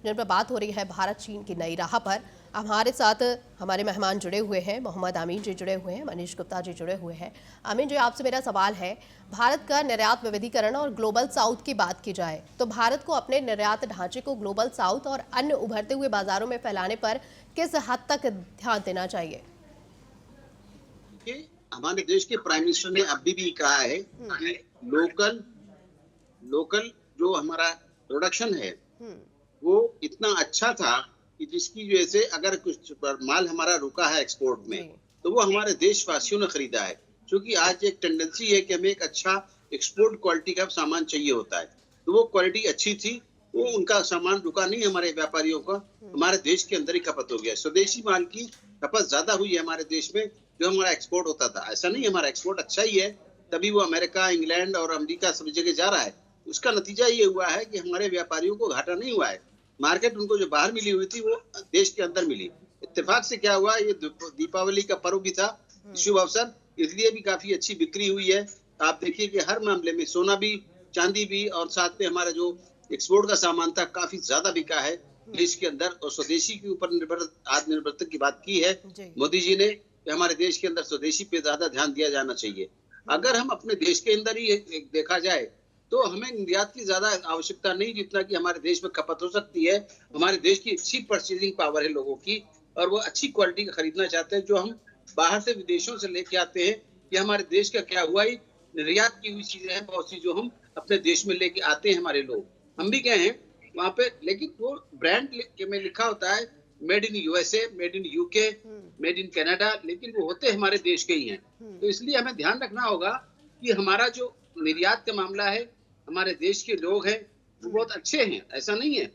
जिन पर बात हो रही है भारत चीन की नई राह पर। हमारे साथ हमारे मेहमान जुड़े हुए हैं, मोहम्मद अमीन जी जुड़े हुए हैं, मनीष गुप्ता जी जुड़े हुए हैं। अमीन जी, आपसे मेरा सवाल है, भारत का निर्यात विविधीकरण और ग्लोबल साउथ की बात की जाए तो भारत को अपने निर्यात ढांचे को ग्लोबल साउथ और अन्य उभरते हुए बाजारों में फैलाने पर किस हद तक ध्यान देना चाहिए? हमारे देश के प्राइम मिनिस्टर ने अभी भी कहा है कि लोकल लोकल जो हमारा प्रोडक्शन है वो इतना अच्छा था कि जिसकी वजह से अगर कुछ माल हमारा रुका है एक्सपोर्ट में तो वो हमारे देशवासियों ने खरीदा है। क्योंकि आज एक टेंडेंसी है कि हमें एक अच्छा एक्सपोर्ट क्वालिटी का सामान चाहिए होता है, तो वो क्वालिटी अच्छी थी, वो उनका सामान रुका नहीं हमारे व्यापारियों का, हमारे देश के अंदर ही खपत हो गया। स्वदेशी माल की खपत ज्यादा हुई है हमारे देश में, जो हमारा एक्सपोर्ट होता था। ऐसा नहीं, हमारा एक्सपोर्ट अच्छा ही है, तभी वो अमेरिका, इंग्लैंड और अमेरिका सब जगह जा रहा है। उसका नतीजा ये हुआ है कि हमारे व्यापारियों को घाटा नहीं हुआ है। मार्केट उनको जो बाहर मिली हुई थी वो देश के अंदर मिली। इत्तेफाक से क्या हुआ, ये दीपावली का पर्व भी था, शुभ अवसर, इसलिए भी काफी अच्छी बिक्री हुई है। आप देखिए कि हर मामले में सोना भी, चांदी भी और साथ में हमारा जो एक्सपोर्ट का सामान था काफी ज्यादा बिका है देश के अंदर। और स्वदेशी के ऊपर निर्भर आत्मनिर्भरता की बात की है मोदी जी ने कि हमारे देश के अंदर स्वदेशी पे ज्यादा ध्यान दिया जाना चाहिए। अगर हम अपने देश के अंदर ही देखा जाए तो हमें निर्यात की ज्यादा आवश्यकता नहीं, जितना कि हमारे देश में खपत हो सकती है। हमारे देश की अच्छी परचेजिंग पावर है लोगों की, और वो अच्छी क्वालिटी का खरीदना चाहते हैं। जो हम बाहर से विदेशों से लेके आते हैं, कि हमारे देश का क्या हुआ, ही निर्यात की हुई चीजें हैं बहुत सी जो हम अपने देश में लेके आते हैं हमारे लोग। हम भी गए हैं वहां पे, लेकिन वो ब्रांड में लिखा होता है made in USA, made in UK, made in Canada, लेकिन वो होते हमारे देश के ही हैं। तो इसलिए हमें ध्यान रखना होगा कि हमारा जो निर्यात का मामला है, हमारे देश के लोग हैं वो बहुत अच्छे हैं, ऐसा नहीं है।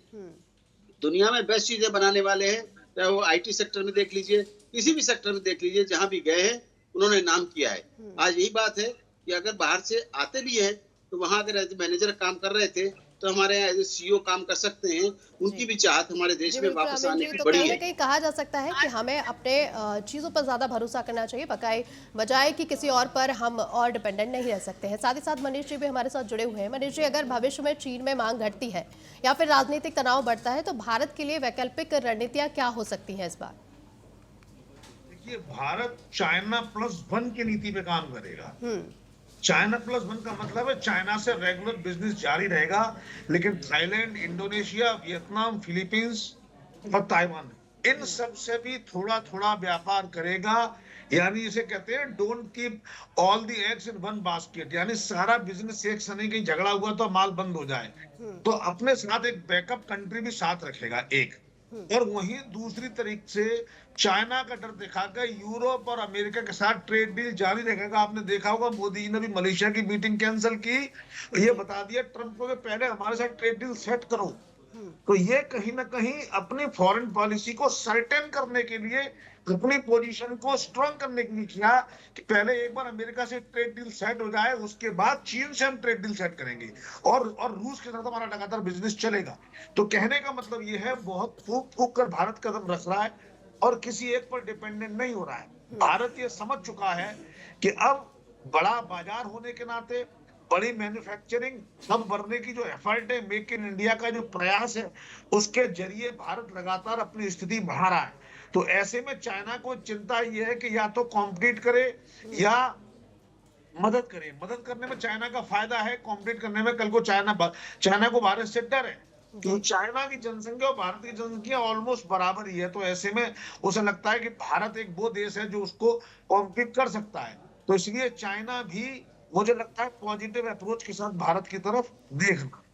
दुनिया में बेस्ट चीजें बनाने वाले हैं, चाहे वो आईटी सेक्टर में देख लीजिए, किसी भी सेक्टर में देख लीजिए, जहां भी गए हैं उन्होंने नाम किया है। आज यही बात है कि अगर बाहर से आते भी हैं तो वहां अगर एज मैनेजर काम कर रहे थे तो हमारे यहाँ एज सीईओ काम कर सकते हैं। उनकी भी चाहत हमारे देश में वापस आने की तो बड़ी कहीं ना है। कहीं कहा जा सकता है कि हमें अपने चीज़ों पर ज़्यादा भरोसा करना चाहिए, बजाय कि किसी और पर हम और डिपेंडेंट नहीं रह सकते हैं। साथ ही साथ मनीष जी भी हमारे साथ जुड़े हुए हैं। मनीष जी, अगर भविष्य में चीन में मांग घटती है या फिर राजनीतिक तनाव बढ़ता है तो भारत के लिए वैकल्पिक रणनीतियाँ क्या हो सकती हैं इस बार? देखिए, भारत चाइना प्लस वन की नीति पे काम करेगा। चाइना प्लस वन का मतलब है चाइना से रेगुलर बिजनेस जारी रहेगा, लेकिन थाईलैंड, इंडोनेशिया, वियतनाम, फिलीपींस और ताइवान, इन सब से भी थोड़ा थोड़ा व्यापार करेगा। यानी इसे कहते हैं don't keep all the eggs in one basket, यानी सारा बिजनेस एक सनी कहीं झगड़ा हुआ तो माल बंद हो जाए, तो अपने साथ एक बैकअप कंट्री भी साथ रखेगा एक। और वहीं दूसरी तरीके से चाइना का डर दिखाकर यूरोप और अमेरिका के साथ ट्रेड डील जारी रखेगा। आपने देखा होगा मोदी जी ने भी मलेशिया की मीटिंग कैंसिल की, ये बता दिया ट्रंप को कि पहले हमारे साथ ट्रेड डील सेट करो। तो ये कहीं ना कहीं अपनी फॉरेन पॉलिसी को सर्टेन करने के लिए, अपनी पोजीशन को स्ट्रांग करने के लिए किया कि पहले एक बार अमेरिका से ट्रेड डील सेट हो जाए, उसके बाद चीन से हम ट्रेड डील सेट करेंगे और रूस के साथ हमारा लगातार बिजनेस चलेगा। तो कहने का मतलब ये है, बहुत फूक फूक कर भारत कदम रख रहा है और किसी एक पर डिपेंडेंट नहीं हो रहा है। भारत ये समझ चुका है कि अब बड़ा बाजार होने के नाते, बड़ी मैन्युफैक्चरिंग सब बढ़ने की जो एफर्ट है, मेक इन इंडिया का जो प्रयास है, उसके जरिए भारत लगातार अपनी स्थिति बढ़ा रहा है। तो ऐसे में चाइना को चिंता ये है कि या तो कॉम्पीट करे या मदद करे। मदद करने में चाइना का फायदा है, कॉम्पीट करने में कल को चाइना को भारत से डर है, क्योंकि चाइना की जनसंख्या और भारत की जनसंख्या ऑलमोस्ट बराबर ही है। तो ऐसे में उसे लगता है कि भारत एक वो देश है जो उसको कॉम्पीट कर सकता है। तो इसलिए चाइना भी, मुझे लगता है, पॉजिटिव अप्रोच के साथ भारत की तरफ देख रहा है।